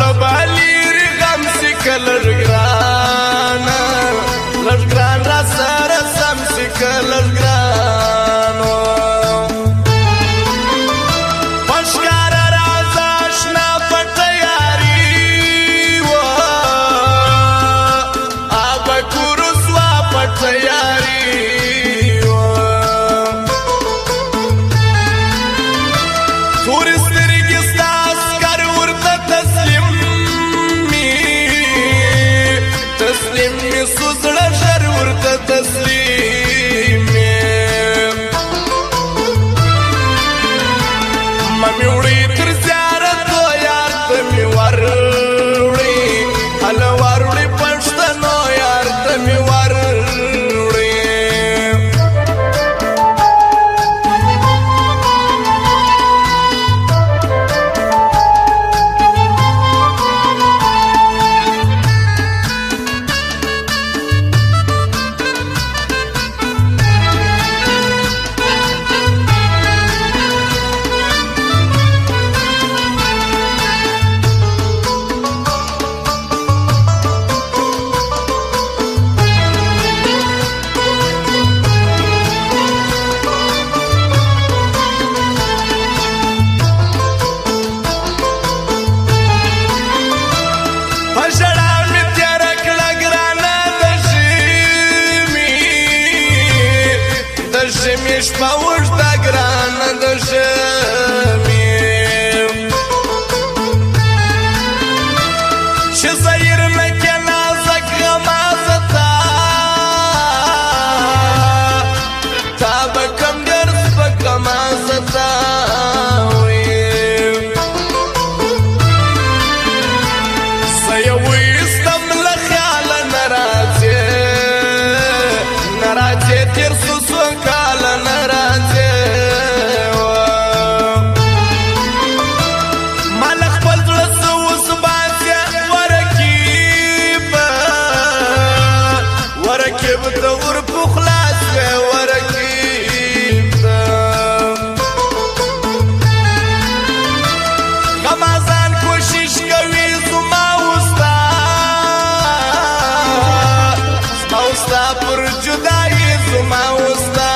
زړه بالیر غم سکه لږ ګران را سره سم سکه لږ ګران پښکاره راځه اشنا پټه یاري آبه کورسوا پټه یاري تورې سترګې ستا عسکر ورته تسلیم می سو زړه ژر ورته تسلیم مې وړي تر زیارتو یار ته مې وروړي هله وروړي پښتنو یار ته مې وروړي شپه اوږده ګرانه د ژمي چې زیر نه کې نازک غمازه تا به کم ډېر سپک غمازه تا زه یې وایستم له خیاله نه راځې تېر سو څو کاله نه راځې ما له خپل زړه څه اوس باسې ورکیب ته ورپو خلاص وې ورکیب ته غمازان کوشش کوي زما ستا پر جدایي زما وستا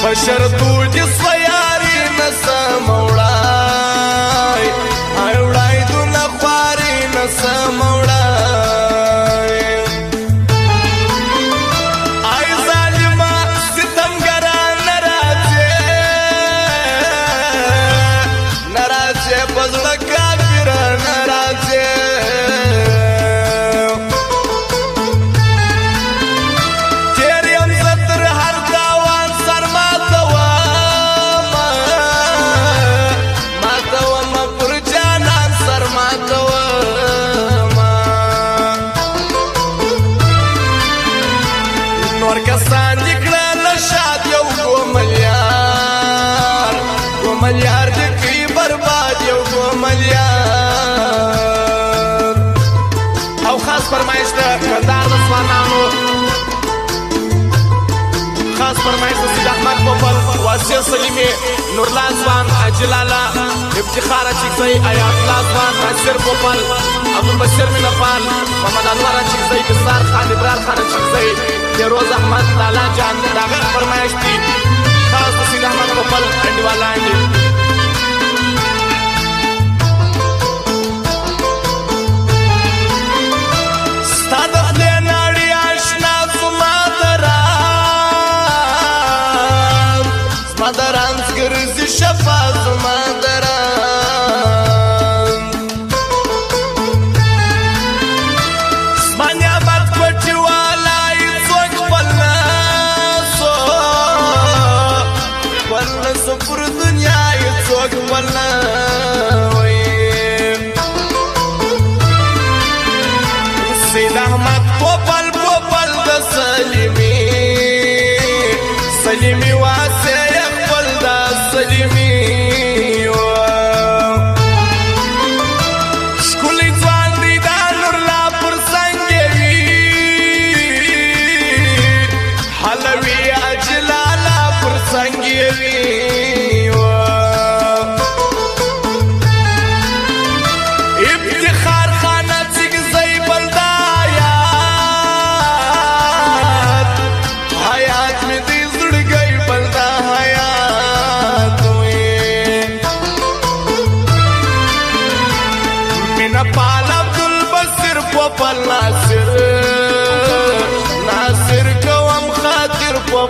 بشرطو دي سویاری نسم اوڑای اوڑای دو نخواری نسم اوڑای آی ظالما ستمگرا نراجے بزرگا پھر نراجے کسان دکړه لشاد یو ګوملیار دکی برباد یو ګوملیار او خاص فرمایش د کندهار د ځوانانو خاص فرمایش د سید احمد پوپل واسع سلیمي نورلا ځوان اجلالا افتخار چکزی آیات الله ځوان ناصر پوپل عبدالبشیر مینپال محمد انور چکزی نثار خان ابرار خان چکزی فیروز احمد لالا جان داغه فرمایش دي خاص سید احمد پوپل انډیوالا دي ستاد خدای نړۍ آشنا زما دران ګرځي شفا زما دران زمانیا بات پټي والای څوک ولنسو پر دنیا یې څوک ولنه سید احمد پوپل د سلیمي واسه خپل د سلیمي ښکلی ځوان دی دا نورلا پر څنګ وي حلوي اجلالا پر څنګ وي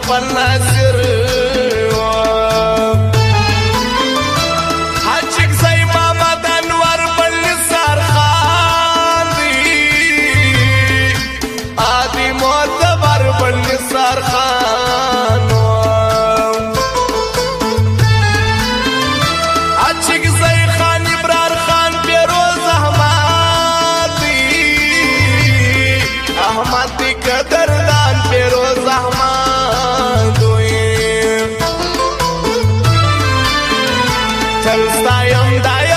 پوپل ناصر حجک زی محمد انور بل نثار خان آدی معتبر بل نثار خان حجک زی خان ابرار خان پیروز احمد احمد دی قدردان پیروز احمد چل ستایم دایم